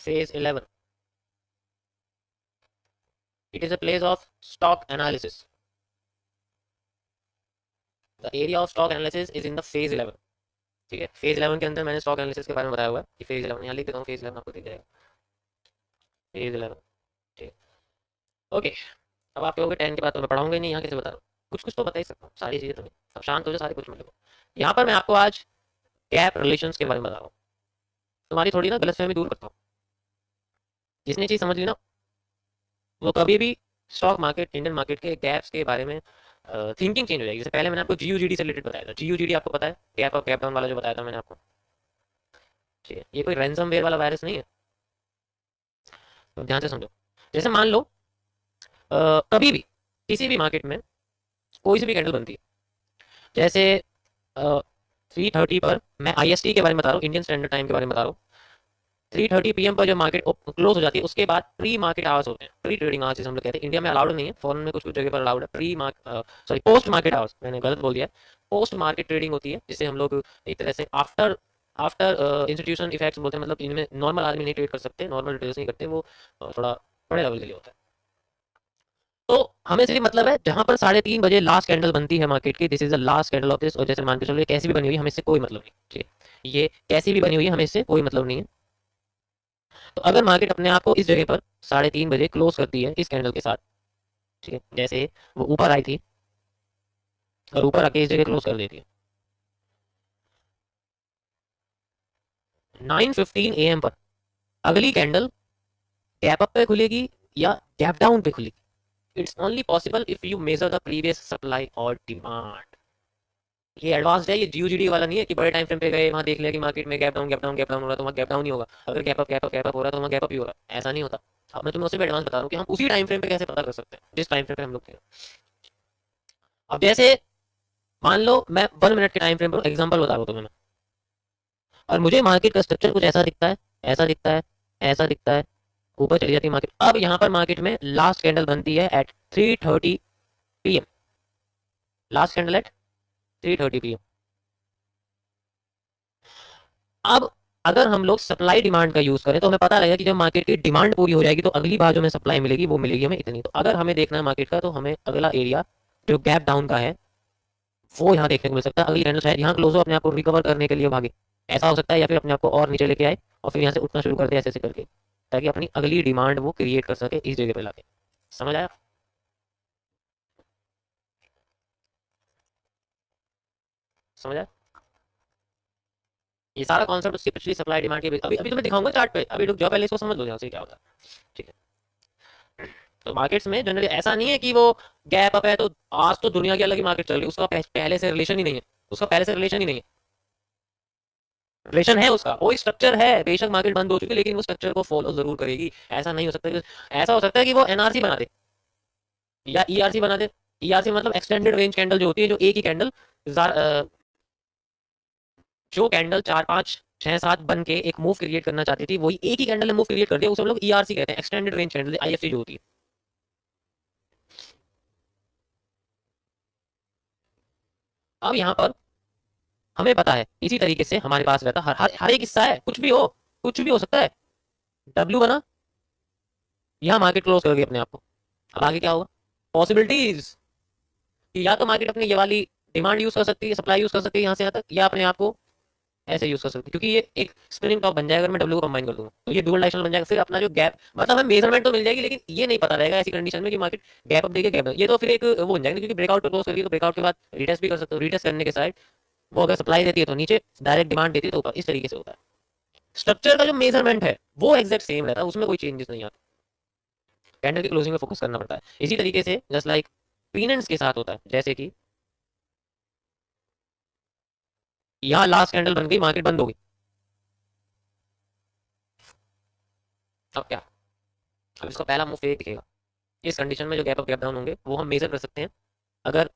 phase 11. It is a place of stock analysis. The area of stock analysis is in the phase 11. ठीक है, phase 11 के अंदर मैंने stock analysis के बारे में बताया हुआ है कि phase 11 यहाँ लिख देता हूँ, phase 11 आपको दिख जाएगा, phase 11. ठीक, ओके. अब आप कहोगे 10 के बाद तो मैं पढ़ाऊंगा ही नहीं, यहाँ कैसे बता रहा हूँ? कुछ कुछ तो बता ही सकता हूँ, सारी चीजें तो नहीं. अब शांत हो जाओ, सारे कुछ मत लिखो. यहाँ पर मैं आपको आज गैप रिलेशंस के बारे में बता रहा हूँ. तुम्हारी थोड़ी ना गलतफहमी दूर करता हूँ. जिसने चीज समझ ली ना, वो कभी भी स्टॉक मार्केट, इंडियन मार्केट के गैप्स के बारे में थिंकिंग चेंज हो जाएगी. जैसे पहले मैंने आपको जीयूजीडी से रिलेटेड बताया था. जीयूजीडी आपको पता है, गैप अप गैप डाउन वाला जो बताया था मैंने आपको. ठीक है, ये कोई रैंसमवेयर वाला वायरस नहीं है, तो ध्यान से समझो. जैसे मान लो कभी भी किसी भी मार्केट में कोई सी भी कैंडल बनती है, जैसे 3:30 पर, मैं IST के बारे में बता रहा हूँ, इंडियन स्टैंडर्ड टाइम के बारे में बता रहा हूँ. 3:30 PM पर जब मार्केट क्लोज हो जाती है, उसके बाद प्री मार्केट आवर्स होते हैं. प्री ट्रेडिंग आवर्स हम लोग कहते हैं. इंडिया में अलाउड नहीं है, फॉरेन में कुछ कुछ जगह पर अलाउड है. पोस्ट मार्केट आवर्स, मैंने गलत बोल दिया है. पोस्ट मार्केट ट्रेडिंग होती है, जिसे हम लोग एक तरह से आफ्टर आफ्टर इंस्टीट्यूशन इफेक्ट्स बोलते हैं. मतलब इनमें नॉर्मल आदमी नहीं ट्रेड कर सकते, नॉर्मल ट्रेडर्स नहीं करते, वो थोड़ा बड़े लेवल के लिए होता है. तो हमें सिर्फ मतलब है जहां पर 3:30 बजे लास्ट कैंडल बनती है मार्केट की, this is the last candle of this. और जैसे मान के चलो ये कैसी भी बनी हुई है, हमें इससे कोई मतलब नहीं. ठीक है, ये कैसी भी बनी हुई है, हमें इससे कोई मतलब नहीं है. तो अगर मार्केट अपने आप को इस जगह पर 3:30 बजे क्लोज करती है इस कैंडल के साथ, ठीक है, जैसे वो ऊपर आई थी और ऊपर आके इस जगह क्लोज कर देती है 9:15 AM पर, अगली कैंडल गैप अप पे खुलेगी या गैप डाउन पे खुलेगी. It's only possible if you measure the previous supply और डिमांड. ये एडवांस्ड है, ये जीयूजीडी वाला नहीं है कि बड़े टाइम फ्रेम पे गए वहां देख लिया कि मार्केट में gap down gap down gap down हो रहा है तो वहां गैप डाउन ही होगा. अगर gap up gap up gap up हो रहा है तो वहां गैप अप ही होगा. ऐसा नहीं होता. अब मैं तुम्हें उससे भी एडवांस बता रहा हूँ कि हम उसी टाइम फ्रेम पे कैसे पता कर सकते हैं जिस टाइम फ्रेम पे हम लोग थे. अब जैसे मान लो मैं 1 मिनट के टाइम फ्रेम पर एग्जांपल बता रहा हूँ तुम्हें मैं, और मुझे मार्केट का स्ट्रक्चर कुछ ऐसा दिखता है, ऐसा दिखता है, ऐसा दिखता है, ऊपर चली जाती है मार्केट. अब यहाँ पर मार्केट में लास्ट कैंडल बनती है at 3:30 PM. Last candle at 3:30 PM. अब अगर हम लोग सप्लाई डिमांड का यूज करें तो हमें पता लगेगा कि जब मार्केट की डिमांड पूरी हो जाएगी तो अगली बार जो हमें सप्लाई मिलेगी वो मिलेगी हमें इतनी. तो अगर हमें देखना है मार्केट का, तो हमें अगला एरिया जो गैप डाउन का है वो यहाँ देखने को मिल सकता है. अगली कैंडल शायद यहाँ क्लोज हो, अपने आप को रिकवर करने के लिए भागे, ऐसा हो सकता है. या फिर अपने आप को और नीचे लेके आए और फिर यहाँ से उठना शुरू कर दे ऐसे ऐसे करके, ताकि अपनी अगली डिमांड वो क्रिएट कर सके इस जगह पे लाके. समझ आया? समझ आया? ये सारा कॉन्सेप्ट उसकी पिछली सप्लाई डिमांड के अभी अभी तुम्हें दिखाऊंगा चार्ट पे. अभी रुक जाओ, पहले इसको समझ लो यहाँ से क्या होता है. ठीक है, तो मार्केट्स में जनरली ऐसा नहीं है कि वो गैप अप है तो आज तो दुनिया की अलग ही मार्केट चल रही है, उसका पहले से रिलेशन ही नहीं है. उसका पहले से रिलेशन ही नहीं है. रिलेशन है उसका, वो स्ट्रक्चर है. बेशक मार्केट बंद हो चुकी है लेकिन वो स्ट्रक्चर को फॉलो जरूर करेगी. ऐसा नहीं हो सकता कि, ऐसा हो सकता है कि वो NRC बना दे या ERC बना दे. ERC मतलब एक्सटेंडेड रेंज कैंडल जो होती है, जो एक ही कैंडल जो कैंडल 4 5 6 7 बन के एक मूव क्रिएट करना चाहती थी, वही एक ही कैंडल में मूव क्रिएट कर दिया, उसे हम लोग ERC कहते हैं, एक्सटेंडेड रेंज कैंडल, IFC जो होती है. अब यहाँ पर हमें पता है इसी तरीके से हमारे पास रहता हर एक हिस्सा है, कुछ भी हो सकता है. W बना, यहाँ मार्केट क्लोज कर गई अपने आप को. अब आगे क्या होगा? पॉसिबिलिटीज कि या तो मार्केट अपनी ये वाली डिमांड यूज कर सकती है, सप्लाई यूज कर सकती है यहाँ से यहाँ तक, या अपने आप को ऐसे यूज कर सकती है. क्योंकि ये एक स्पिनिंग टॉप बन जाएगा अगर मैं W को कंबाइन कर दूंगा, तो ये डुअल डायरेक्शनल बन जाएगा. फिर अपना जो गैप, मतलब हमें मेजरमेंट तो मिल जाएगी लेकिन ये नहीं पता रहेगा ऐसी कंडीशन में कि मार्केट गैप अप देगी गैप डाउन. ये तो फिर एक वो बन जाएगा, क्योंकि ब्रेकआउट क्लोज करेगी तो ब्रेकआउट के बाद रिटेस्ट भी कर सकते हो. रिटेस्ट करने के साइड वो अगर सप्लाई देती है तो नीचे, डायरेक्ट डिमांड देती है तो ऊपर. इस तरीके से होता है. स्ट्रक्चर का जो मेजरमेंट है वो एग्जैक्ट सेम रहता है, उसमें कोई चेंजेस नहीं आता. कैंडल की क्लोजिंग में फोकस करना पड़ता है. इसी तरीके से जस्ट लाइक पीनेंट्स के साथ होता है. जैसे कि यहाँ लास्ट कैंडल बन गई, मार्केट बंद हो गई. अब क्या? अब इसका पहला मूव फेक दिखेगा. इस कंडीशन में जो गैप अप गैप डाउन होंगे वो हम मेजर कर सकते हैं. अगर,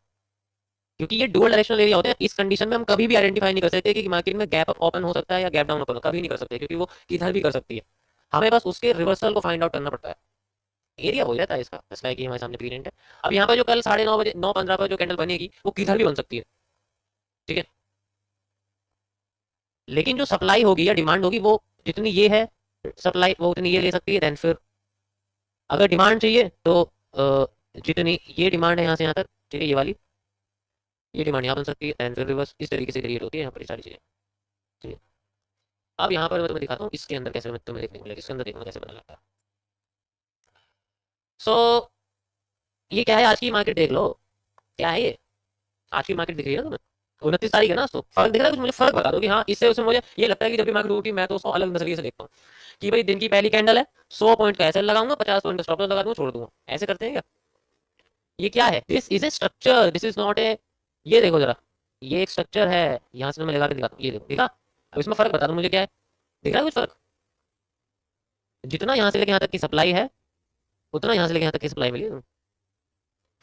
क्योंकि ये डुअल डायरेक्शनल एरिया होते हैं, इस कंडीशन में हम कभी भी आइडेंटिफाई नहीं कर सकते कि मार्केट में गैप अप ओपन हो सकता है या गैप डाउन ओपन, कभी नहीं कर सकते, क्योंकि वो किधर भी कर सकती है. हमें बस उसके रिवर्सल को फाइंड आउट करना पड़ता है. एरिया हो जाता है इसका, जैसा कि हमारे सामने पीरियड है. अब यहाँ पर जो कल 9:30 बजे 9:15 पर जो कैंडल बनेगी वो किधर भी बन सकती है. ठीक है, लेकिन जो सप्लाई होगी या डिमांड होगी वो जितनी ये है सप्लाई वो उतनी ये ले सकती है, देन फिर अगर डिमांड चाहिए तो जितनी ये डिमांड है यहाँ से यहाँ तक, ठीक है, ये वाली ये डिमांड यहाँ बन सकती है, देन फिर रिवर्स इस तरीके से क्रिएट होती है यहाँ पर ये सारी चीज़ें, ठीक है। अब यहाँ पर मैं तुम्हें दिखाता हूँ इसके अंदर कैसे तुम्हें देखने को मिलेगा, इसके अंदर देखना कैसे पता लगता है। सो ये क्या है, आज की मार्केट देख लो, क्या है ये, आज की मार्केट दिख रही है ना तुम्हें, 29 तारीख है ना, तो फर्क दिख रहा है कुछ, मुझे फर्क बता दो कि हाँ इससे उसमें मुझे ये लगता है कि जब भी मार्केट उठी मैं तो उसको अलग नजरिए से देखता हूँ कि भाई दिन की पहली कैंडल है, 100 पॉइंट का ऐसे लगाऊंगा, 50 पॉइंट का स्टॉप लॉस लगा दूंगा, छोड़ दूंगा, ऐसे करते हैं क्या? ये क्या है? This is a structure, this is not a, ये देखो जरा, ये एक स्ट्रक्चर है, यहाँ से मैं लगा के दिखाता हूँ, ये देखो, देखा? अब इसमें फर्क बता दो मुझे क्या है, दिख रहा है कुछ फर्क? जितना यहाँ से लेके यहाँ तक की सप्लाई है उतना यहाँ से लेके यहाँ तक की सप्लाई मिली है,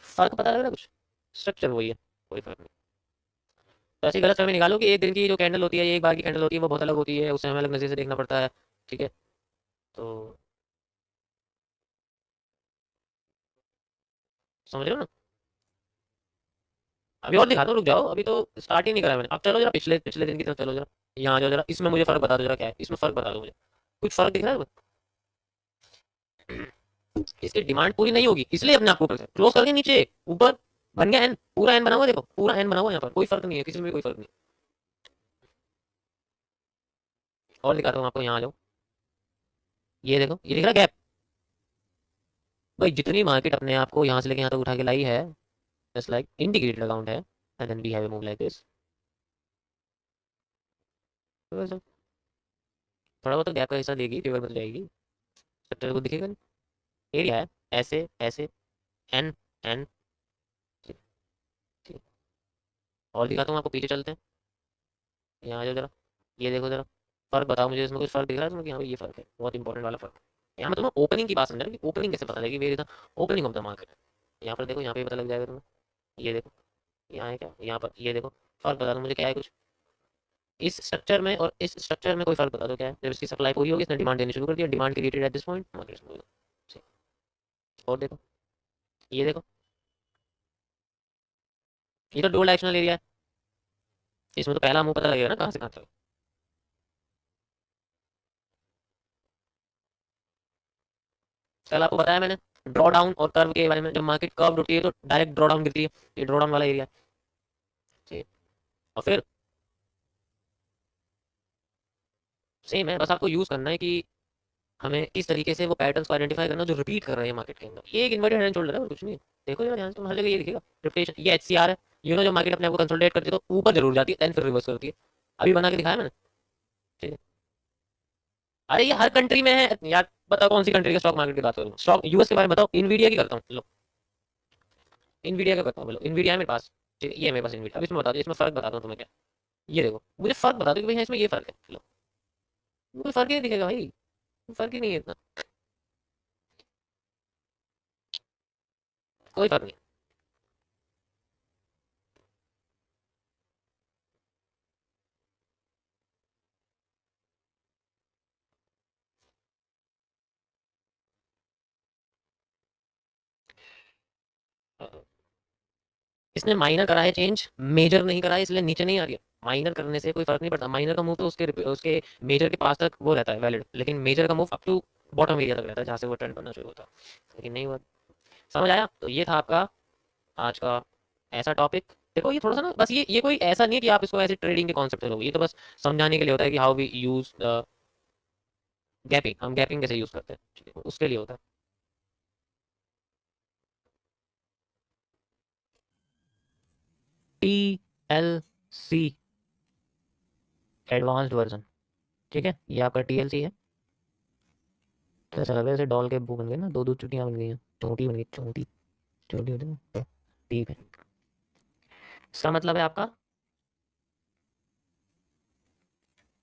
फर्क पता लग रहा है कुछ? स्ट्रक्चर वही है, कोई फर्क नहीं। तो ऐसी गलत फहमी निकालो कि एक दिन की जो कैंडल होती है, एक बार की कैंडल होती है, वो बहुत अलग होती है, उसे हमें अलग नजरिए से देखना पड़ता है, ठीक है। तो समझ रहे हो ना? अभी और दिखाता हूँ, रुक जाओ, अभी तो स्टार्ट ही नहीं करा मैंने। अब चलो जरा पिछले पिछले दिन की तरफ चलो जरा, यहाँ आ जाओ जरा, इसमें मुझे फर्क बता दो जरा, क्या है इसमें फर्क बता दो मुझे, कुछ फर्क दिख रहा है? इसकी डिमांड पूरी नहीं होगी इसलिए अपने आप को ऊपर क्लोज करके नीचे ऊपर बन गया एन, पूरा एन बना हुआ, देखो पूरा एन बना हुआ, यहाँ पर कोई फर्क नहीं है, किसी में भी कोई फर्क नहीं। और दिखाता हूँ आपको, यहाँ आ जाओ, ये देखो, ये दिख रहा गैप, भाई जितनी मार्केट अपने आप को यहाँ से लेके यहाँ तक उठा के लाई है, जस्ट लाइक इंडिकेटेड अकाउंट है, and then we have a move like this, थोड़ा बहुत तो गैप का हिस्सा देगी, रिवर बन जाएगी, स्ट्रक्चर को दिखेगा नहीं, एरिया है, ऐसे ऐसे, एन एन, और दिखाता हूँ आपको, पीछे चलते हैं, यहाँ आ जाओ जरा, ये देखो जरा, फर्क बताओ मुझे, इसमें कुछ फर्क दिख रहा है तुम्हें कि हाँ भाई ये फर्क है, बहुत इंपॉर्टेंट वाला फर्क। यहाँ मैं तुम्हें ओपनिंग की बात समझा कि ओपनिंग कैसे पता लगेगी, वेरी था ओपनिंग ऑफ द मार्केट, यहाँ पर देखो, यहाँ पे पता लग जाएगा तुम्हें, ये देखो, यहाँ है क्या, यहाँ पर ये देखो, फर्क बता दो मुझे क्या है कुछ इस स्ट्रक्चर में और इस स्ट्रक्चर में, कोई फर्क बता दो क्या है? जब इसकी सप्लाई पूरी होगी, इसने डिमांड देनी शुरू कर दिया, demand created at this point, market. और देखो, ये देखो, ये तो डबल डायरेक्शनल एरिया है, इसमें तो पहला मुंह पता लगेगा ना कहाँ से कहाँ तक। कल आपको बताया मैंने ड्रॉ डाउन और कर्व के बारे में, जब मार्केट कर्व उठती है तो डायरेक्ट ड्रॉ डाउन गिरती है, ये ड्रॉ डाउन वाला एरिया है, और फिर सेम है, बस आपको यूज करना है कि हमें इस तरीके से वो पैटर्न्स को आइडेंटिफाई करना जो रिपीट कर रहे हैं मार्केट के अंदर। ये एक इन्वर्टेड हेड एंड शोल्डर है और कुछ नहीं। देखो जरा ध्यान से, तुम हर जगह ये दिखेगा रिपिटेशन, ये एचसीआर है, यू नो, जो मार्केट अपने आप को कंसोलिडेट करती है तो ऊपर जरूर जाती है, देन फिर रिवर्स करती है, अभी बना के दिखाया मैंने, ठीक है। अरे ये हर कंट्री में है यार, बताओ कौन सी कंट्री का स्टॉक मार्केट की बात करूँ, स्टॉक यूएस के बारे में बताओ, इनवीडिया की करता हूँ, लो इनवीडिया का करता हूँ, बोलो इनवीडिया है मेरे पास, ठीक है, ये है मेरे पास इनवीडिया। अब इसमें बता दो, इसमें फर्क बताता हूँ तुम्हें क्या, ये देखो, मुझे फर्क बता दो कि भाई हाँ, इसमें ये फर्क है, लो, कोई फर्क ही नहीं दिखेगा भाई, फर्क ही नहीं है इतना, कोई फर्क नहीं। इसने माइनर करा है चेंज, मेजर नहीं करा है, इसलिए नीचे नहीं आ रही है। माइनर करने से कोई फर्क नहीं पड़ता, माइनर का मूव तो उसके मेजर के पास तक वो रहता है वैलिड, लेकिन मेजर का move up to bottom area तक रहता है जहाँ से वो ट्रेंड बनना शुरू होता है, लेकिन नहीं हुआ। समझ आया? तो ये था आपका आज का ऐसा टॉपिक। देखो ये थोड़ा सा ना, बस ये कोई ऐसा नहीं है कि आप इसको ऐसे ट्रेडिंग के कॉन्सेप्ट से लोगे, ये तो बस समझाने के लिए होता है कि हाउ वी यूज गैपिंग, हम गैपिंग कैसे यूज करते हैं, ठीक है, उसके लिए होता है। TLC एडवांस्ड वर्जन, ठीक है, ये आपका TLC है। तो ऐसा लग रहा है जैसे डॉल के वो बन गए ना, दो दो चुटियां बन गई हैं, चोटी बन गई, चोटी चोटी होती है ना, ठीक है। इसका मतलब है आपका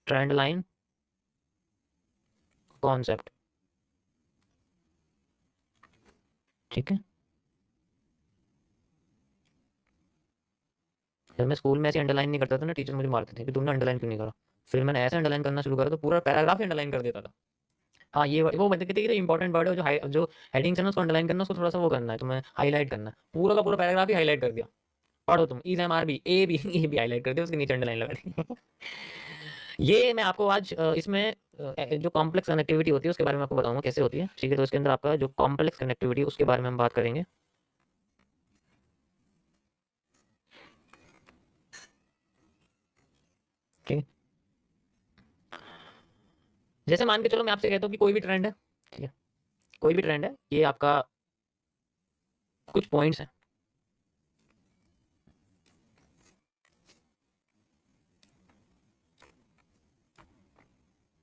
ट्रेंड लाइन कॉन्सेप्ट, ठीक है। जब मैं स्कूल में ऐसे अंडरलाइन नहीं करता था ना, टीचर मुझे मारते थे कि तुमने अंडरलाइन क्यों नहीं करा। फिर मैंने ऐसे अंडरलाइन करना शुरू करा तो पूरा पैराग्राफ ही अंडरलाइन कर देता था। हाँ ये वो मतलब कहते हैं इंपॉर्टेंट वर्ड है, जो हेडिंग्स है ना उसको अंडरलाइन करना, उसको थोड़ा सा वो करना है, तुम्हें हाईलाइट करना है, पूरा का पूरा पैराग्राफ ही हाईलाइट कर दिया। पढ़ो तुम, ई एम आर बी ए भी हाईलाइट कर दिया, उसके नीचे अंडरलाइन लगा दी। ये मैं आपको आज इसमें जो कॉम्प्लेक्स कनेक्टिविटी होती है उसके बारे में आपको बताऊंगा कैसे होती है, ठीक है। तो इसके अंदर आपका जो कॉम्प्लेक्स कनेक्टिविटी उसके बारे में हम बात करेंगे। ठीक है, जैसे मान के चलो मैं आपसे कहता हूँ कि कोई भी ट्रेंड है, ठीक है, कोई भी ट्रेंड है, ये आपका कुछ पॉइंट्स हैं,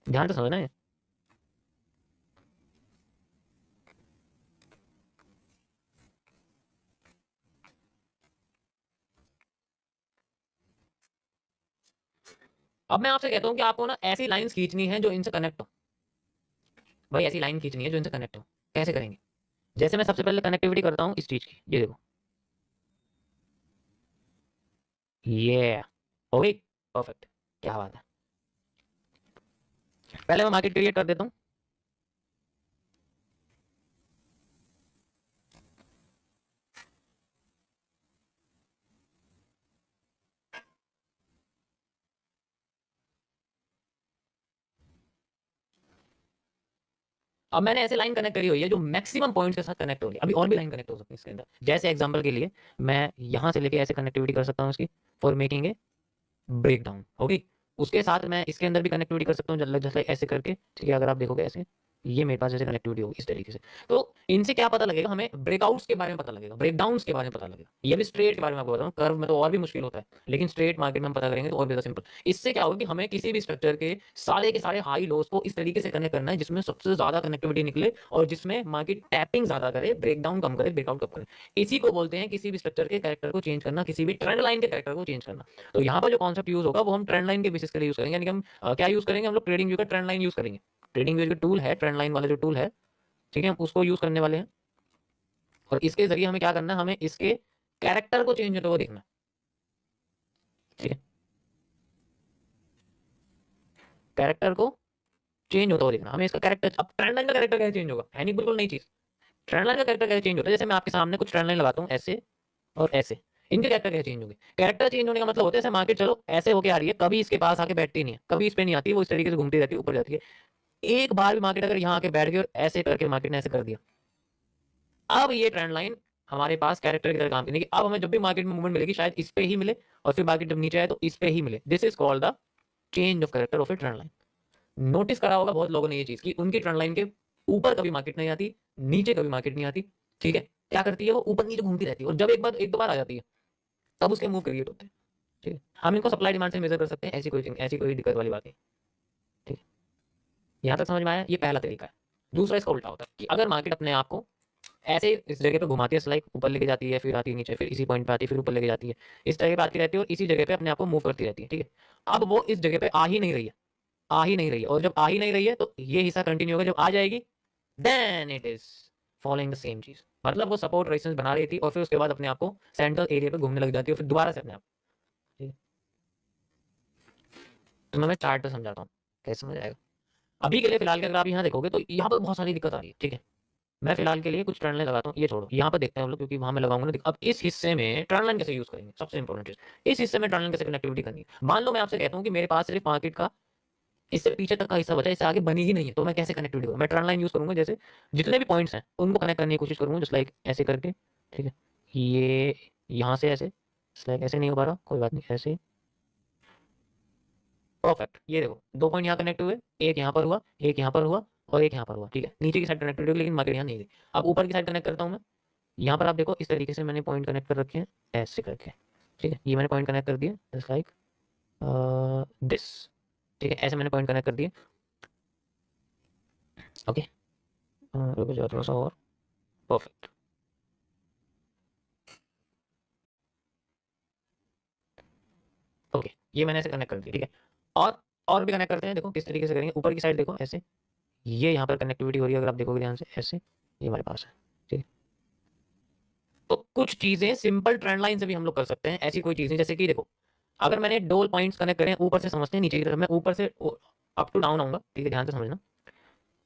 ध्यान से समझना है। अब मैं आपसे कहता हूँ कि आपको ना ऐसी लाइंस खींचनी है जो इनसे कनेक्ट हो। भाई ऐसी लाइन खींचनी है जो इनसे कनेक्ट हो। कैसे करेंगे? जैसे मैं सबसे पहले कनेक्टिविटी करता हूँ इस चीज की, ये देखो, ये हो गई, परफेक्ट, क्या बात है। पहले मैं मार्केट क्रिएट कर देता हूँ। अब मैंने ऐसे लाइन कनेक्ट करी हुई है जो मैक्सिमम पॉइंट्स के साथ कनेक्ट हो रही है। अभी और भी लाइन कनेक्ट हो सकती है इसके अंदर। जैसे एग्जांपल के लिए मैं यहां से लेके ऐसे कनेक्टिविटी कर सकता हूँ इसकी, for making a break down, होगी। उसके साथ मैं इसके अंदर भी कनेक्टिविटी कर सकता हूँ, जैसे ऐसे करके, ठीक है। अगर आप देखोगे ऐसे, ये मेरे पास ऐसे कनेक्टिविटी होगी इस तरीके से। तो इनसे क्या पता लगेगा हमें? ब्रेकआउट्स के बारे में पता लगेगा, ब्रेकडाउन्स के बारे में पता लगेगा। ये भी स्ट्रेट के बारे में आपको बताऊँ, कर्व में तो और भी मुश्किल होता है, लेकिन स्ट्रेट मार्केट में हम पता करेंगे तो और भी ज्यादा सिंपल। इससे क्या होगा कि हमें किसी भी स्ट्रक्चर के सारे हाई लोस को इस तरीके से कनेक्ट करना है जिसमें सबसे ज्यादा कनेक्टिविटी निकले और जिसमें मार्केट टैपिंग ज्यादा करे, ब्रेकडाउन कम करे, ब्रेकआउट कम करे। इसी को बोलते हैं किसी भी स्ट्रक्चर के कैरेक्टर को चेंज करना, किसी भी ट्रेंड लाइन के कैरेक्टर को चेंज करना। तो यहाँ पर जो कॉन्सेप्ट यूज होगा वो हम ट्रेंड लाइन के बेसिस के लिए यूज करेंगे। यानी कि हम क्या यूज करेंगे? हम लोग ट्रेडिंग व्यू का ट्रेंड लाइन यूज करेंगे। ट्रेडिंग व्यू जो टूल है, ट्रेंड लाइन वाला जो टूल है, ठीक है, हम उसको यूज करने वाले हैं। और इसके जरिए हमें क्या करना है? हमें इसके कैरेक्टर को चेंज होता हुआ देखना है, ठीक है। कैरेक्टर को चेंज होता हुआ देखना हमें इसका कैरेक्टर। अब ट्रेंड लाइन का कैरेक्टर कैसे चेंज होगा? है नहीं, बिल्कुल नई चीज। ट्रेंड लाइन का कैरेक्टर कैसे चेंज होता है? जैसे मैं आपके सामने कुछ ट्रेंड लाइन लगाता हूँ ऐसे और ऐसे, इनके कैरेक्टर कैसे चेंज होंगे? कैरेक्टर चेंज होने का मतलब होता है जैसे मार्केट चलो ऐसे होके आ रही है, कभी इसके पास आके बैठती नहीं है, कभी इस पे नहीं आती, वो इस तरीके से घूमती रहती है, ऊपर जाती है। एक बार भी मार्केट अगर यहाँ आके बैठ गई और ऐसे करके मार्केट ने ऐसे कर दिया, अब ये ट्रेंड लाइन हमारे पास कैरेक्टर की तरह काम करेगी। अब हमें जब भी मार्केट में मूवमेंट मिलेगी शायद इस पे ही मिले, और फिर मार्केट जब नीचे आए तो इस पे ही मिले। This is called the change of character of A trend line. Notice करा होगा बहुत लोगों ने ये चीज कि उनकी ट्रेंड लाइन के ऊपर कभी मार्केट नहीं आती, नीचे कभी मार्केट नहीं आती, ठीक है। क्या करती है? वो ऊपर नीचे घूमती रहती है, और जब एक दो बार आ जाती है तब उसके मूव क्रिएट होते हैं, ठीक है। हम इनको सप्लाई डिमांड से मेजर कर सकते हैं, ऐसी कोई दिक्कत वाली बात नहीं, ठीक है। यहाँ तक समझ में आया? ये पहला तरीका है। दूसरा इसका उल्टा होता है कि अगर मार्केट अपने आप को ऐसे इस जगह पे घुमाती है, स्लाइड ऊपर लेके जाती है, फिर आती है नीचे, फिर इसी पॉइंट पे आती है, फिर ऊपर लेके जाती है, इस जगह पे आती रहती है और इसी जगह पे अपने आप को मूव करती रहती है, ठीक है। अब वो इस जगह पे आ ही नहीं रही है, आ ही नहीं रही है, और जब आ ही नहीं रही है तो ये हिस्सा कंटिन्यू होगा। जब आ जाएगी then it is following the same चीज, मतलब वो सपोर्ट रेजिस्टेंस बना रही थी और फिर उसके बाद अपने आप को सेंट्रल एरिया पे घूमने लग जाती है, फिर दोबारा से अपने आप, ठीक है। तो मैं चार्ट पे समझाता हूँ कैसे समझ आएगा। अभी के लिए फिलहाल के अगर आप यहाँ देखोगे तो यहाँ पर बहुत सारी दिक्कत आ रही है, ठीक है। मैं फिलहाल के लिए कुछ ट्रेंड लाइन लगाता हूँ, ये छोड़ो, यहाँ पर देखते हैं हम लोग, क्योंकि वहां मैं लगाऊंगा ना। अब इस हिस्से में ट्रेंड लाइन कैसे यूज करेंगे? सबसे इंपॉर्टेंट चीज, इस हिस्से में ट्रेंड लाइन कैसे कनेक्टिविटी करनी है। मान लो मैं आपसे कहता हूँ कि मेरे पास सिर्फ मार्केट का इससे पीछे तक का हिस्सा बचा है, इससे आगे बनी ही नहीं है, तो मैं कैसे कनेक्टिविटी करूँ? मैं ट्रेंड लाइन यूज करूंगा, जैसे जितने भी पॉइंट्स हैं उनको कनेक्ट करने की कोशिश करूंगा, जस्ट लाइक ऐसे करके, ठीक है। ये यहाँ से ऐसे, लाइक ऐसे नहीं हो पा रहा, कोई बात नहीं, ऐसे, परफेक्ट। ये देखो दो पॉइंट यहाँ कनेक्ट हुए, एक यहाँ पर हुआ, एक यहाँ पर हुआ, और एक यहाँ पर हुआ, ठीक है। नीचे की साइड कनेक्टेड होगी लेकिन मार्केट यहाँ नहीं गई। अब ऊपर की साइड कनेक्ट करता हूँ मैं। यहाँ पर आप देखो इस तरीके से मैंने पॉइंट कनेक्ट कर रखे हैं, ऐसे करके, ठीक है। ये मैंने पॉइंट कनेक्ट कर दिया जस्ट लाइक दिस, ठीक है। ऐसे मैंने पॉइंट कनेक्ट कर दिए, ओके। रुको जाओ थोड़ा सा और, परफेक्ट। ओके, ये मैंने ऐसे कनेक्ट कर दिया, ठीक है। और भी कनेक्ट करते हैं, देखो किस तरीके से करेंगे। ऊपर की साइड देखो ऐसे, ये यहाँ पर कनेक्टिविटी हो रही है, अगर आप देखोगे ध्यान से ऐसे, ये हमारे पास है, ठीक है। तो कुछ चीजें सिंपल ट्रेंड लाइन से भी हम लोग कर सकते हैं, ऐसी कोई चीज नहीं। जैसे कि देखो, अगर मैंने डोल पॉइंट्स कनेक्ट करें ऊपर से, समझते हैं नीचे की तरफ, मैं ऊपर से अप टू डाउन आऊंगा, ठीक है, ध्यान से समझना।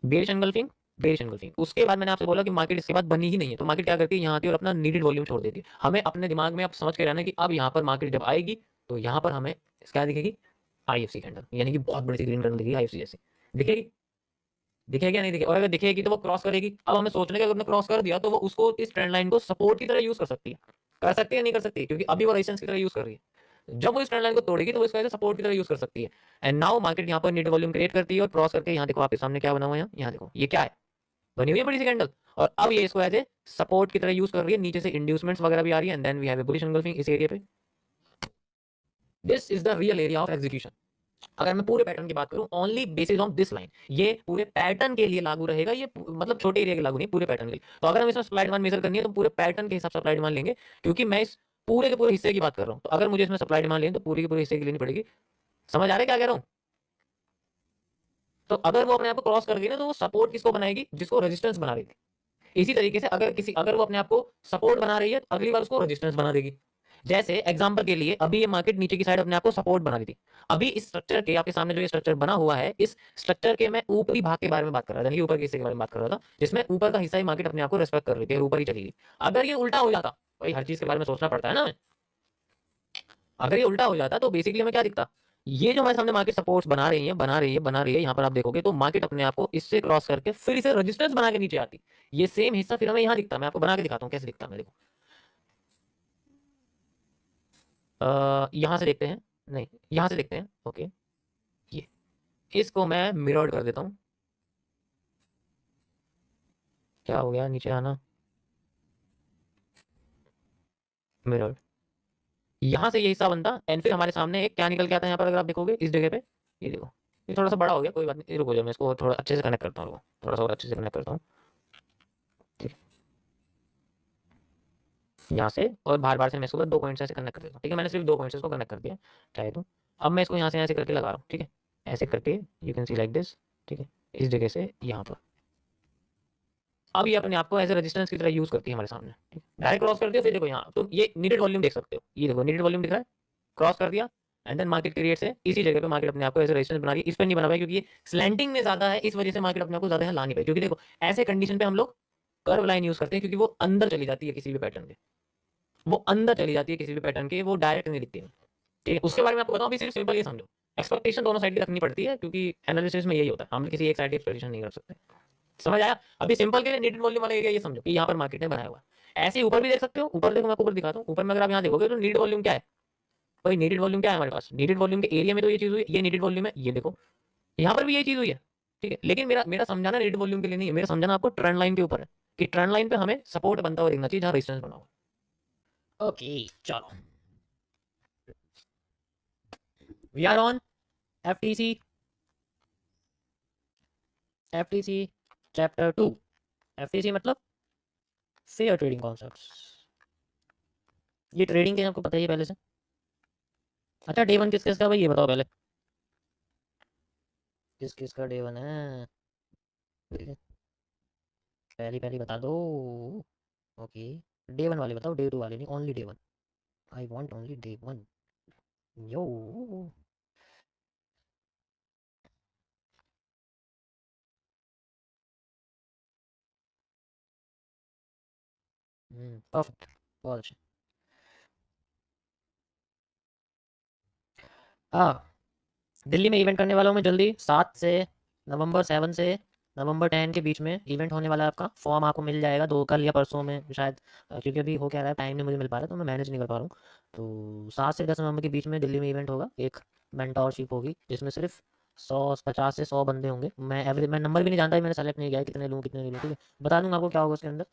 बेरिश एंगल्फिंग, बेरिश एंगल्फिंग, उसके बाद मैंने आपसे बोला कि मार्केट इसके बाद बनी ही नहीं है, तो मार्केट क्या करती है? यहाँ आती है और अपना नीडेड वॉल्यूम छोड़ देती है। हमें अपने दिमाग में अब समझ के रहना है कि अब यहाँ पर मार्केट जब आएगी तो यहाँ पर हमें क्या दिखेगी? आईएफसी कैंडल, यानी कि बहुत बड़ी सी ग्रीन कैंडल दिखेगी आईएफसी जैसी। दिखेगी, दिखेगी या नहीं दिखेगी? और अगर दिखेगी तो वो क्रॉस करेगी। अब हमें सोचने का, अगर उसने क्रॉस कर दिया तो वो उसको इस ट्रेंड लाइन को सपोर्ट की तरह यूज कर सकती है। कर सकती है नहीं कर सकती? क्योंकि अभी वो रेजिस्टेंस की तरह यूज कर रही है। जब वो इस ट्रेंड लाइन को तोड़ेगी तो वो इसको सपोर्ट की तरह यूज कर सकती है। एंड नाउ मार्केट यहाँ पर नीड वॉल्यूम क्रिएट करती है और क्रॉस करके यहाँ देखो आपके सामने क्या बना हुआ है, यहाँ देखो ये क्या है, बनी हुई है बड़ी सी कैंडल। और अब ये इसको एज ए सपोर्ट की तरह यूज कर रही है, नीचे से इंड्यूसमेंट्स वगैरह भी आ रही है, and then we have a bullish engulfing इस एरिया पे। This is the real area of execution. अगर मैं पूरे पैटर्न की बात करूं only basis on this line, ये पूरे पैटर्न के लिए लागू रहेगा, ये मतलब छोटे एरिया के लागू नहीं, पूरे पैटर्न के लिए। तो अगर हम इसमें सप्लाई डिमांड मेजर करनी है तो पूरे पैटर्न के हिसाब से सप्लाई डिमांड लेंगे, क्योंकि मैं इस पूरे के पूरे हिस्से की बात कर रहा हूं। तो अगर मुझे इसमें सप्लाई डिमांड लेनी तो पूरे के पूरे हिस्से की लेनी पड़ेगी। समझ आ रहा है क्या कह रहा हूं? तो अगर वो अपने आप को क्रॉस कर गई ना तो वो सपोर्ट किसको बनाएगी? जिसको रेजिस्टेंस बना रही थी। इसी तरीके से अगर वो अपने आप को सपोर्ट बना रही है तो अगली बार उसको रेजिस्टेंस बना देगी। जैसे एग्जांपल के लिए अभी ये मार्केट नीचे की साइड अपने आप को सपोर्ट बना रही थी। अभी इस स्ट्रक्चर के आपके सामने जो ये स्ट्रक्चर बना हुआ है, इस स्ट्रक्चर के मैं ऊपरी भाग के बारे में बात कर रहा था, यानी ऊपर के हिस्से के बारे में बात कर रहा था, जिसमें ऊपर का हिस्सा ही मार्केट अपने आप को रेस्पेक्ट कर रही थी, ऊपर ही चली गई। अगर ये उल्टा हो जाता, भाई हर चीज के बारे में सोचना पड़ता है ना हमें, अगर ये उल्टा हो जाता तो बेसिकली हमें क्या दिखता? ये जो हमारे सामने मार्केट सपोर्ट्स बना रही है, बना रही है, बना रही है, यहाँ पर आप देखोगे तो मार्केट अपने आप को इससे क्रॉस करके फिर इसे रेजिस्टेंस बना के नीचे आती। ये सेम हिस्सा फिर हमें यहाँ दिखता। मैं आपको बना के दिखाता हूँ कैसे दिखता है। मैं देखो, यहाँ से देखते हैं, नहीं यहाँ से देखते हैं। ओके, ये इसको मैं मिरर्ड कर देता हूँ। क्या हो गया, नीचे आना, मिरर्ड। यहाँ से ये हिस्सा बनता एंड फिर हमारे सामने एक क्या निकल के आता है यहाँ पर, अगर आप देखोगे इस जगह पे, ये देखो, ये थोड़ा सा बड़ा हो गया, कोई बात नहीं, रुको जाओ मैं इसको थोड़ा अच्छे से कनेक्ट करता हूँ, रुको, थोड़ा सा और अच्छे से कनेक्ट करता हूँ। ठीक है, यहाँ से और बार बार से मैं इसको 2 पॉइंट से कनेक्ट कर देता हूँ। ठीक है, मैंने सिर्फ 2 पॉइंट से इसको कनेक्ट कर दिया, चाहे तो। अब मैं इसको यहाँ से ऐसे करके लगा रहा हूँ। ठीक है, ऐसे करके you can see like this. ठीक है, इस जगह से यहाँ पर। अब ये अपने आप को एज ए रेजिस्टेंस की तरह यूज करती है हमारे सामने। डायरेक्ट क्रॉस करती है, फिर देखो यहाँ तो ये नीडेड वॉल्यूम देख सकते हो, ये देखो नीडेड वॉल्यूम दिख रहा है, क्रॉस कर दिया एंड देन मार्केट क्रिएट्स है इसी जगह पे। मार्केट अपने आप को एज रेजिस्टेंस बना रही है, इस पर नहीं बना पाया क्योंकि ये स्लैंटिंग में ज्यादा है, इस वजह से मार्केट अपने आप को ज्यादा यहाँ ला नहीं पाई। क्योंकि देखो ऐसे कंडीशन पे हम लोग कर्व लाइन यूज करते हैं, क्योंकि वो अंदर चली जाती है किसी भी पैटर्न के, वो अंदर चली जाती है किसी भी पैटर्न के, वो डायरेक्ट नहीं दिखती है। ठीक है, उसके बारे में आपको बताऊं, अभी सिर्फ सिंपल ये समझो, एक्सपेक्टेशन दोनों साइड की रखनी पड़ती है, क्योंकि एनालिसिस में यही होता है, हम किसी एक साइड की एक्सपेक्टेशन नहीं कर सकते। समझ आया? अभी सिंपल के लिए नीडेड वॉल्यूम वाला एरिया ये समझो कि यहाँ पर मार्केट ने बनाया हुआ है। ऐसे ही ऊपर भी देख सकते हो, ऊपर देखो मैं आपको ऊपर दिखाता हूँ, ऊपर में अगर आप यहाँ देखोगे तो नीडेड वॉल्यूम क्या है, भाई नीडेड वॉल्यूम क्या है हमारे पास, नीडेड वॉल्यूम के एरिया में तो ये चीज हुई, ये नीडेड वॉल्यूम है, ये देखो यहाँ पर भी ये चीज हुई है। ठीक है, लेकिन मेरा मेरा समझाना नीडेड वॉल्यूम के लिए नहीं है, मेरा समझाना आपको ट्रेंड लाइन के ऊपर है, कि ट्रेंड लाइन पे हमें सपोर्ट बनता हुआ देखना चाहिए जहाँ रेजिस्टेंस बना हुआ। ओके, चलो, we are on FTC, FTC chapter 2। FTC मतलब फेयर ट्रेडिंग कॉन्सेप्ट्स। ये ट्रेडिंग के आपको पता ही है पहले से। अच्छा, डे वन किस किस का, भाई ये बताओ पहले, किस किस का डे वन है? ठीक है, पहली पहली बता दो। ओके, डे वन वाले बताओ, डे टू वाले नहीं, only day one. I want only day one. Yo, perfect, बहुत अच्छा। हाँ, दिल्ली में इवेंट करने वाला हूँ मैं जल्दी, 7 से नवंबर 7 से नवंबर 10 के बीच में इवेंट होने वाला है। आपका फॉर्म आपको मिल जाएगा दो कल या परसों में शायद, क्योंकि अभी हो क्या रहा है, टाइम नहीं मुझे मिल पा रहा, तो मैं मैनेज नहीं कर पा रहा हूँ। तो 7 से 10 नवंबर के बीच में दिल्ली में इवेंट होगा, एक मेंटोरशिप होगी जिसमें सिर्फ 150 से 100 बंदे होंगे। मैं नंबर भी नहीं जानता, मैंने सेलेक्ट नहीं किया है कितने लूँ कितने नहीं लूँ। ठीक है, बता दूंगा आपको क्या होगा उसके अंदर।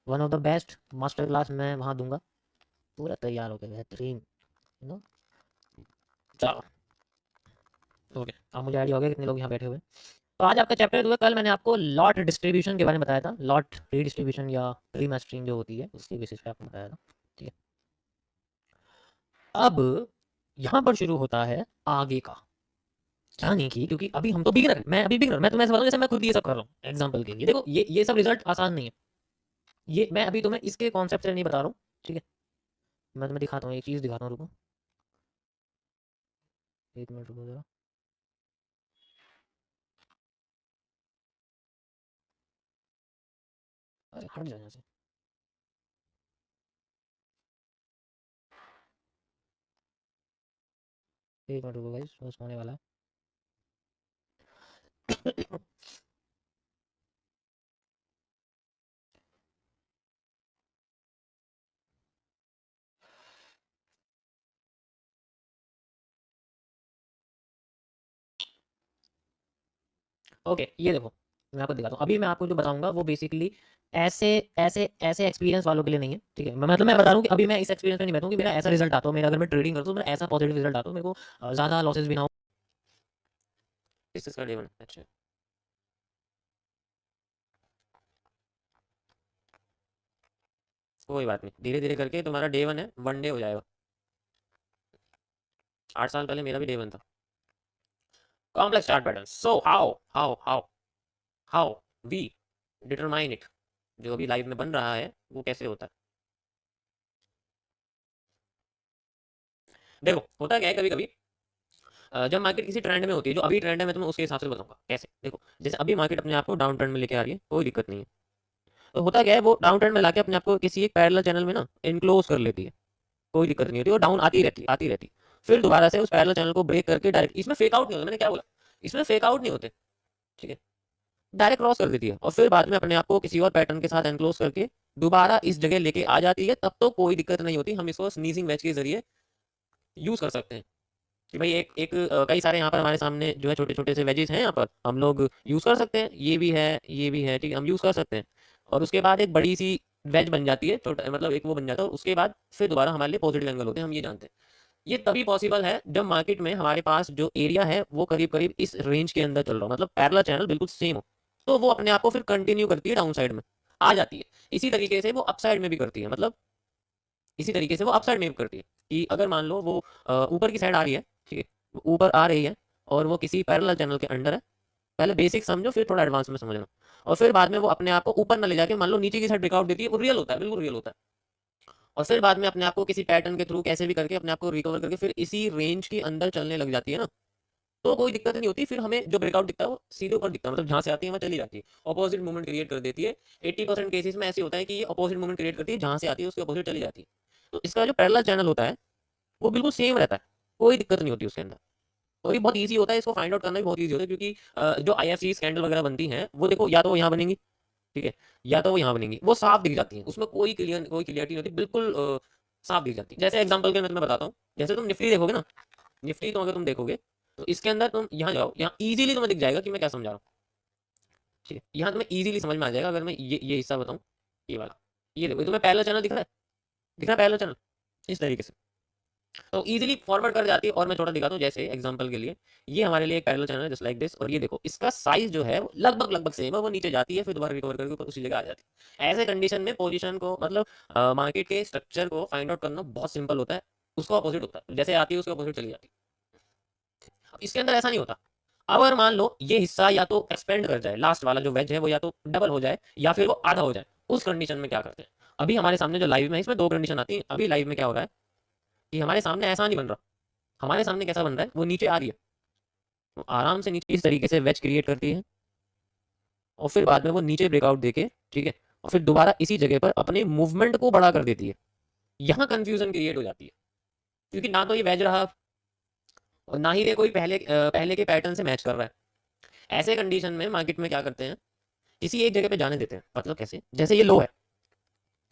One of the best master class मैं वहाँ दूंगा, पूरा तैयार हो गया, बेहतरीन, नो। चलो, ओके, अब मुझे आइडिया हो गया कितने लोग यहाँ बैठे हुए हैं। तो आज आपका चैप्टर 2 है। कल मैंने आपको लॉट डिस्ट्रीब्यूशन के बारे में बताया था, लॉट रीडिस्ट्रीब्यूशन या रीमास्टरिंग जो होती है उसके बेसिस पे आपको बताया था। ठीक है, अब यहाँ पर शुरू होता है आगे का, यानी कि क्योंकि अभी हम तो बिगिनर, मैं अभी बिगिनर, मैं तुम्हें ऐसे बताऊं जैसे मैं खुद ये सब कर रहा हूँ एग्जाम्पल के लिए। देखो ये सब रिजल्ट आसान नहीं है, ये मैं अभी तुम्हें इसके कॉन्सेप्ट से नहीं बता रहा हूँ। ठीक है, मैं तुम्हें दिखाता हूँ, एक चीज़ दिखाता हूँ, रुको 1 मिनट रुको जरा। अरे हट जाओ यहाँ से, 1 मिनट रुको गाइस, बस होने वाला है। ओके, ये देखो, मैं आपको दिखाता हूँ। अभी मैं आपको जो बताऊंगा वो बेसिकली ऐसे ऐसे ऐसे एक्सपीरियंस वालों के लिए नहीं है, ठीक है। मतलब मैं बता रहा हूँ कि अभी मैं इस एक्सपीरियंस में नहीं बताऊँ कि मेरा ऐसा रिजल्ट आता हो, मेरा अगर मैं ट्रेडिंग करता हूँ तो मेरा ऐसा पॉजिटिव रिजल्ट आता हो, मेरे को ज़्यादा लॉसेस भी ना हो। इसका डे वन, अच्छा, कोई बात नहीं, धीरे धीरे करके तुम्हारा डे वन है, वन डे हो जाएगा। 8 साल पहले मेरा भी डे वन था। Complex chart pattern, so how we determine it, जो अभी लाइव में बन रहा है वो कैसे होता है। देखो, होता क्या है कभी कभी, जब मार्केट किसी ट्रेंड में होती है, जो अभी ट्रेंड है मैं तुम्हें उसके हिसाब से बताऊंगा कैसे। देखो, जैसे अभी मार्केट अपने आप को डाउन ट्रेंड में लेके आ रही है, कोई दिक्कत नहीं है। तो होता क्या है, वो डाउन ट्रेंड में लाके अपने आप को किसी एक पैरेलल चैनल में ना इनक्लोज कर लेती है, कोई दिक्कत नहीं होती, वो डाउन आती रहती आती रहती। फिर दोबारा से उस पैरेलल चैनल को ब्रेक करके डायरेक्ट, इसमें फेक आउट नहीं होता, मैंने क्या बोला, इसमें फेक आउट नहीं होते, ठीक है, डायरेक्ट क्रॉस कर देती है और फिर बाद में अपने आप को किसी और पैटर्न के साथ एनक्लोज करके दोबारा इस जगह लेके आ जाती है। तब तो कोई दिक्कत नहीं होती, हम इसको स्नीजिंग वेज के जरिए यूज कर सकते हैं कि भाई एक एक कई सारे यहाँ पर हमारे सामने जो है छोटे छोटे से वेजेस हैं, यहाँ पर हम लोग यूज कर सकते हैं, ये भी है, ये भी है, ठीक है, हम यूज कर सकते हैं। और उसके बाद एक बड़ी सी वेज बन जाती है, छोटा मतलब एक वो बन जाता है, और उसके बाद फिर दोबारा हमारे लिए पॉजिटिव एंगल होते हैं, हम ये जानते हैं। ये तभी पॉसिबल है जब मार्केट में हमारे पास जो एरिया है वो करीब करीब इस रेंज के अंदर चल रहा हो, मतलब पैरेलल चैनल बिल्कुल सेम हो, तो वो अपने आप को फिर कंटिन्यू करती है, डाउन साइड में आ जाती है। इसी तरीके से वो अपसाइड में भी करती है, मतलब इसी तरीके से वो अपसाइड में भी करती है कि अगर मान लो वो ऊपर की साइड आ रही है, ठीक है, वो ऊपर आ रही है और वो किसी पैरेलल चैनल के अंडर है, पहले बेसिक समझो फिर थोड़ा एडवांस में समझना, और फिर बाद में वो अपने आप को ऊपर ना ले जाके मान लो नीचे की साइड ब्रेकआउट देती है, वो रियल होता है, बिल्कुल रियल होता है। और फिर बाद में अपने आप को किसी पैटर्न के थ्रू कैसे भी करके अपने आप को रिकवर करके फिर इसी रेंज के अंदर चलने लग जाती है ना, तो कोई दिक्कत नहीं होती। फिर हमें जो ब्रेकआउट दिखता है वो सीधे ऊपर दिखता है, मतलब जहां से आती है वहां चली जाती है, ऑपोजिट मूवमेंट क्रिएट कर देती है। 80% केसेस में ऐसे होता है कि ये ऑपोजिट मूवमेंट क्रिएट करती है, जहां से आती है उसके ऑपोजिट चली जाती है। तो इसका जो पैरेलल चैनल होता है वो बिल्कुल सेम रहता है, कोई दिक्कत नहीं होती उसके अंदर। और ये बहुत ईजी होता है, इसको फाइंड आउट करना भी बहुत ईजी होता है, क्योंकि जो IFC कैंडल वगैरह बनती हैं वो देखो, या तो वो यहाँ बनेंगी, ठीक है, या तो वो यहाँ बनेंगी, वो साफ दिख जाती हैं, उसमें कोई क्लियरिटी नहीं होती, बिल्कुल साफ दिख जाती है। जैसे एग्जांपल के मैं तुम्हें बताता हूँ, जैसे तुम निफ्टी देखोगे ना, निफ्टी तो अगर तुम देखोगे तो इसके अंदर तुम यहाँ जाओ, यहाँ इजीली तुम्हें दिख जाएगा कि मैं क्या समझा रहा हूँ, ठीक है, यहाँ तुम्हें इजीली समझ में आ जाएगा। अगर मैं ये हिस्सा बताऊँ, ये वाला, ये देखो, ये तुम्हें पैरेलल चैनल दिख रहा है, दिख रहा है पैरेलल चैनल, इस तरीके से तो इजीली फॉरवर्ड कर जाती है। और मैं छोटा दिखाता हूँ, जैसे एग्जांपल के लिए, ये हमारे लिए एक पैरेलल चैनल है जस्ट लाइक दिस, और ये देखो इसका साइज जो है वो लगभग लगभग सेम है, वो नीचे जाती है फिर दोबारा रिकवर करके ऊपर उसी जगह आ जाती है। ऐसे कंडीशन में पोजीशन को, मतलब मार्केट के स्ट्रक्चर को फाइंड आउट करना बहुत सिंपल होता है, उसको अपोजिट होता है, जैसे आती है उसके अपोजिट चली जाती है। अब इसके अंदर ऐसा नहीं होता। अगर मान लो ये हिस्सा या तो एक्सपेंड कर जाए, लास्ट वाला जो वेज है वो या तो डबल हो जाए या फिर वो आधा हो जाए, उस कंडीशन में क्या करते हैं। अभी हमारे सामने जो लाइव में है इसमें दो कंडीशन आती है। अभी लाइव में क्या हो रहा है कि हमारे सामने ऐसा नहीं बन रहा, हमारे सामने कैसा बन रहा है, वो नीचे आ रही है, तो आराम से नीचे इस तरीके से वेज क्रिएट करती है और फिर बाद में वो नीचे ब्रेकआउट देके, ठीक है, और फिर दोबारा इसी जगह पर अपने मूवमेंट को बड़ा कर देती है। यहाँ कंफ्यूजन क्रिएट हो जाती है, क्योंकि ना तो ये वेज रहा और ना ही ये कोई पहले के पैटर्न से मैच कर रहा है। ऐसे कंडीशन में मार्केट में क्या करते हैं, किसी एक जगह पे जाने देते हैं, मतलब कैसे, जैसे ये लो है,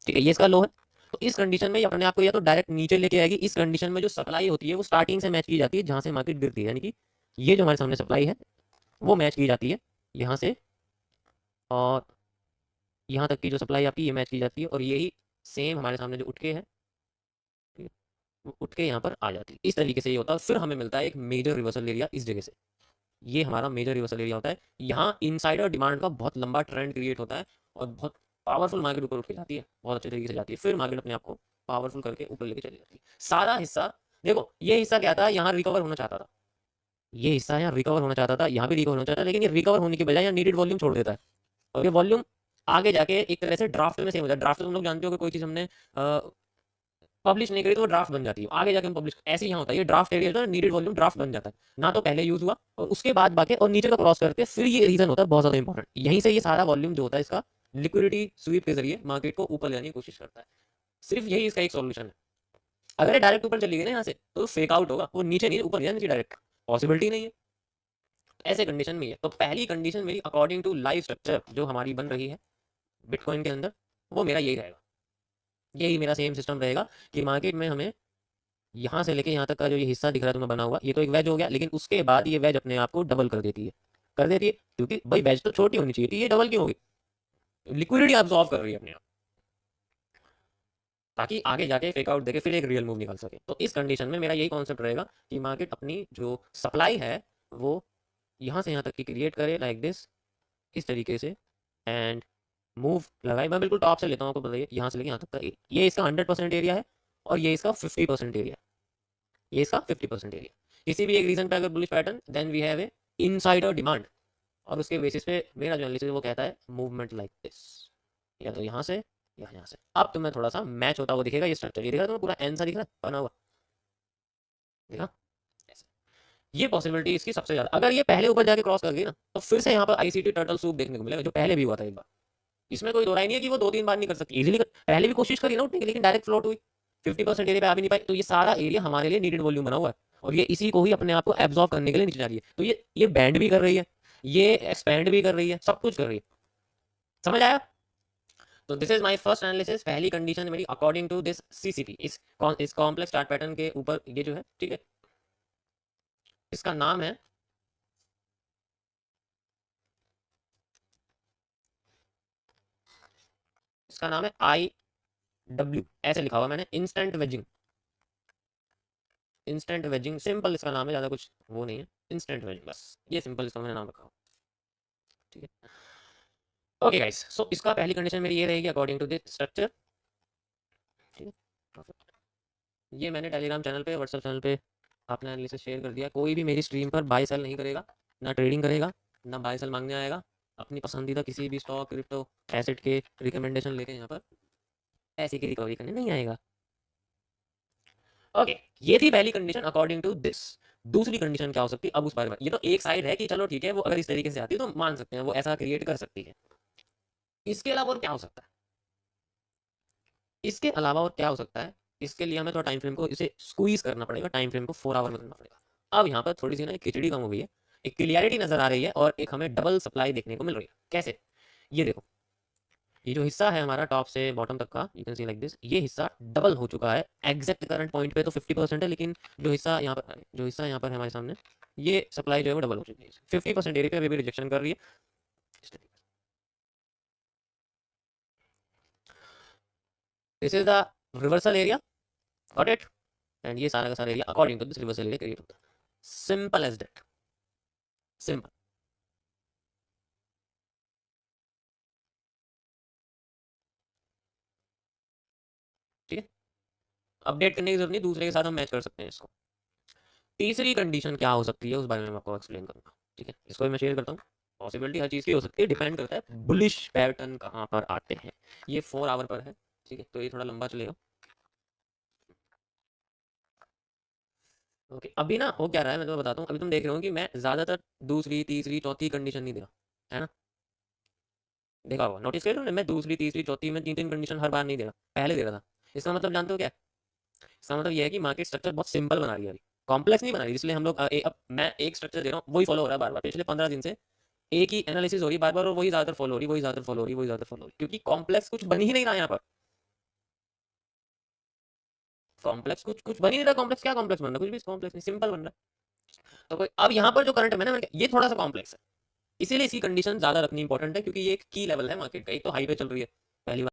ठीक है, ये इसका लो है, तो इस कंडीशन में ये अपने आप को या तो डायरेक्ट नीचे लेके आएगी। इस कंडीशन में जो सप्लाई होती है वो स्टार्टिंग से मैच की जाती है जहां से मार्केट गिरती है, यानी कि ये जो हमारे सामने सप्लाई है वो मैच की जाती है यहाँ से, और यहाँ तक की जो सप्लाई आपकी ये मैच की जाती है, और यही सेम हमारे सामने जो उठ के है, ठीक है, वो उठ के यहाँ पर आ जाती है। इस तरीके से ये होता है, फिर हमें मिलता है एक मेजर रिवर्सल एरिया इस जगह से। ये हमारा मेजर रिवर्सल एरिया होता है। यहाँ इनसाइडर डिमांड का बहुत लंबा ट्रेंड क्रिएट होता है और बहुत पावरफुल मार्केट ऊपर उठ के जाती है, बहुत अच्छे तरीके से जाती है, फिर मार्केट अपने आप को पावरफुल करके ऊपर लेके चली जाती है। सारा हिस्सा देखो, ये हिस्सा क्या था, यहाँ रिकवर होना चाहता था, ये हिस्सा यहाँ रिकवर होना चाहता था, यहाँ भी रिकवर होना चाहता था, लेकिन ये रिकवर होने की बजाय यहाँ नीडेड वॉल्यूम छोड़ देता है, और ये वॉल्यूम आगे जाके एक तरह से ड्राफ्ट में सेम हो जाता है। ड्राफ्ट तुम लोग जानते हो कि कोई चीज हमने पब्लिश नहीं करी तो वो ड्राफ्ट बन जाती है, आगे जाके हम पब्लिश, ऐसे ही यहाँ होता है, ये ड्राफ्ट एरिया जो है नीडेड वॉल्यूम ड्राफ्ट बन जाता है, ना तो पहले यूज हुआ और उसके बाद बाकी और नीचे का क्रॉस करते हैं, फिर ये रीजन होता है बहुत ज्यादा इंपॉर्टेंट। यहीं से ये सारा वॉल्यूम जो होता है इसका लिक्विडिटी स्वीप के जरिए मार्केट को ऊपर ले जाने की कोशिश करता है। सिर्फ यही इसका एक सॉल्यूशन है। अगर ये डायरेक्ट ऊपर चली गई ना यहाँ से तो फेक आउट होगा, वो नीचे नहीं ऊपर नहीं जाने की, डायरेक्ट पॉसिबिलिटी नहीं है। ऐसे कंडीशन में है। तो पहली कंडीशन मेरी अकॉर्डिंग टू लाइव स्ट्रक्चर जो हमारी बन रही है बिटकॉइन के अंदर, वो मेरा यही रहेगा, यही मेरा सेम सिस्टम रहेगा कि मार्केट में हमें यहाँ से लेके यहाँ तक का जो ये हिस्सा दिख रहा है तुम्हें बना हुआ, ये तो एक वेज हो गया, लेकिन उसके बाद ये वेज अपने आप को डबल कर देती है, कर देती है, क्योंकि भाई वेज तो छोटी होनी चाहिए थी, ये डबल क्यों होगी, लिक्विडिटी ऑब्जॉर्व कर रही है अपने आप, ताकि आगे जाके फेक आउट देके फिर एक रियल मूव निकल सके। तो इस कंडीशन में मेरा यही कॉन्सेप्ट रहेगा कि मार्केट अपनी जो सप्लाई है वो यहाँ से यहाँ तक की क्रिएट करे लाइक दिस, इस तरीके से, एंड मूव लगाए। मैं बिल्कुल टॉप से लेता हूँ, आपको बताइए यहाँ से लेके यहाँ तक का ये इसका 100% एरिया है और ये इसका 50% एरिया, ये इसका 50% एरिया। किसी भी एक रीजन पे अगर bullish pattern, then we have a insider demand, और उसके बेसिस पे मेरा जो एनालिसिस वो कहता है मूवमेंट लाइक दिस, या तो यहाँ से या यहाँ से। अब तुम्हें थोड़ा सा मैच होता हुआ दिखेगा ये स्ट्रक्चर, ये दिख रहा है तुम्हें पूरा एन सा दिख रहा है बना हुआ, देखा ऐसे। ये पॉसिबिलिटी इसकी सबसे ज्यादा, अगर ये पहले ऊपर जाके क्रॉस कर गई ना तो फिर से यहाँ पर आईसीटी टर्टल सूप देखने को मिलेगा, जो पहले भी हुआ था एक बार। इसमें कोई दो राय नहीं है कि वो 2-3 बार नहीं कर सकती, इजीली पहले भी कोशिश करी ना उठने की, लेकिन डायरेक्ट फ्लोट हुई, 50% एरिया पे आ भी नहीं पाई। तो ये सारा एरिया हमारे लिए नीडेड वॉल्यूम बना हुआ है, और ये इसी को ही अपने आप को एब्जॉर्ब करने के लिए नीचे जा रही है। तो ये बैंड भी कर रही है, ये एक्सपैंड भी कर रही है, सब कुछ कर रही है, समझ आया। तो this is my first analysis, पहली कंडीशन मेरी अकॉर्डिंग टू दिस सीसीपी, इस कॉम्प्लेक्स चार्ट पैटर्न के ऊपर ये जो है, ठीक है, इसका नाम है, इसका नाम है IW, ऐसे लिखा हुआ मैंने, instant waging, instant waging simple इसका नाम है, ज्यादा कुछ वो नहीं है, इंस्टेंट वेजिंग, बस ये सिंपल इसका मैंने नाम रखा, ठीक है। ओके गाइस, सो इसका पहली कंडीशन मेरी ये रहेगी अकॉर्डिंग टू दिस स्ट्रक्चर, ठीक है। ये मैंने टेलीग्राम चैनल पे, व्हाट्सएप चैनल पे अपना एनालिसिस शेयर कर दिया। कोई भी मेरी स्ट्रीम पर बाय सेल नहीं करेगा, ना ट्रेडिंग करेगा, ना बाय सेल मांगने आएगा, अपनी पसंदीदा किसी भी स्टॉक क्रिप्टो एसेट के रिकमेंडेशन लेके यहाँ पर पैसे की रिकवरी करने नहीं आएगा। ओके, ये थी पहली कंडीशन अकॉर्डिंग टू दिस। दूसरी कंडीशन क्या हो सकती है, अब उस बारे में, ये तो एक साइड है कि चलो ठीक है, वो अगर इस तरीके से आती है तो मान सकते हैं वो ऐसा क्रिएट कर सकती है। इसके अलावा और क्या हो सकता है, इसके अलावा और क्या हो सकता है, इसके लिए हमें थोड़ा टाइम फ्रेम को इसे स्क्वीज करना पड़ेगा, टाइम फ्रेम को 4 आवर में करना पड़ेगा। अब यहाँ पर थोड़ी सी ना खिचड़ी कम हो गई है, एक क्लियरिटी नजर आ रही है, और एक हमें डबल सप्लाई देखने को मिल रही है। कैसे, ये देखो, ये जो हिस्सा है हमारा टॉप से बॉटम तक का, you can see like this, ये हिस्सा डबल हो चुका है। एग्जैक्ट करंट पॉइंट पे तो 50% है, लेकिन जो हिस्सा यहाँ पर, जो हिस्सा यहाँ पर है हमारे सामने, ये सप्लाई जो है वो डबल हो चुकी है, 50% एरिया पे अभी भी रिजेक्शन कर रही है। This is the reversal area, got it, and ये सारा का सारा area according to this reversal area create होता है, सिंपल एज दैट, सिंपल। ठीक है, अपडेट करने की जरूरत नहीं, दूसरे के साथ हम मैच कर सकते हैं इसको। तीसरी कंडीशन क्या हो सकती है उस बारे में मैं आपको एक्सप्लेन करूंगा, ठीक है, इसको भी मैं शेयर करता हूँ। पॉसिबिलिटी हर चीज़ की हो सकती है, डिपेंड करता है बुलिश पैटर्न कहाँ पर आते हैं। ये 4 आवर पर है, ठीक है, तो ये थोड़ा लंबा चलेगा। ओके, अभी ना हो क्या रहा है मैं तुम्हें बताता हूँ। अभी तुम देख रहे हो कि मैं ज़्यादातर दूसरी तीसरी चौथी कंडीशन नहीं दे रहा, है ना, देखा होगा, नोटिस कर रहे हो, मैं दूसरी तीसरी चौथी में 3-3 कंडीशन हर बार नहीं दे रहा, पहले दे रहा था। इसका मतलब जानते हो क्या है? इसका मतलब यह है कि मार्केट स्ट्रक्चर बहुत सिंपल बना रही है, अभी कॉम्प्लेक्स नहीं बना रही, इसलिए हम लोग अब मैं एक स्ट्रक्चर दे रहा हूँ, वही फॉलो हो रहा है बार बार, पिछले 15 दिन से एक ही एनालिसिस हो रही है बार बार, और वही ज्यादातर फॉलो हो रही है, वही ज्यादातर फॉलो हो रही है, वही ज्यादातर फॉलो हो रही है, क्योंकि कॉम्प्लेक्स कुछ बन ही नहीं रहा यहाँ पर। कॉम्प्लेक्स कुछ बन ही नहीं रहा, कॉम्प्लेक्स क्या कॉम्प्लेक्स बन रहा है, कुछ भी कॉम्प्लेक्स नहीं, सिंपल बन रहा है। तो अब यहाँ पर जो करंट है मैंने ये थोड़ा सा कॉम्प्लेक्स है, इसीलिए इसकी कंडीशन ज्यादा रखनी इंपॉर्टेंट है, क्योंकि ये एक की लेवल है मार्केट का, एक तो हाई पे चल रही है पहली बार।